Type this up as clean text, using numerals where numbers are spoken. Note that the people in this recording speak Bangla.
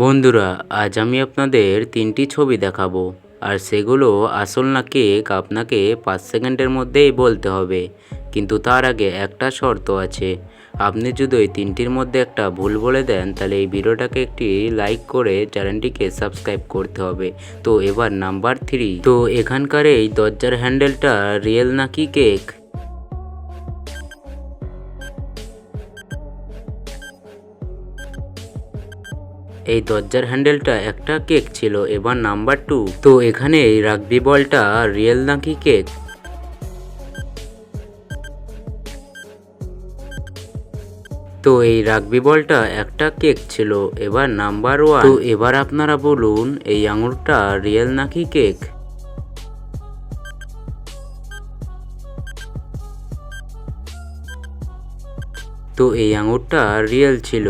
বন্ধুরা, আজ আমি আপনাদের ৩টি ছবি দেখাবো, আর সেগুলো আসল না কেক আপনাকে ৫ সেকেন্ডের মধ্যেই বলতে হবে। কিন্তু তার আগে একটা শর্ত আছে। আপনি যদি ওই ৩টির মধ্যে একটা ভুল বলে দেন, তাহলে এই ভিডিওটাকে একটি লাইক করে চ্যানেলটিকে সাবস্ক্রাইব করতে হবে। তো এবার নাম্বার 3। তো এখানকার এই দরজার হ্যান্ডেলটা রিয়েল নাকি কেক? এই দরজার হ্যান্ডেলটা একটা কেক ছিল। এবার নাম্বার 2। তো এখানে এই রাগবি বলটা রিয়েল নাকি কেক? তো এই রাগবি বলটা একটা কেক ছিল। এবার নাম্বার 1। তো এবার আপনারা বলুন, এই আঙুরটা রিয়েল নাকি কেক? তো এই আঙুরটা রিয়েল ছিল।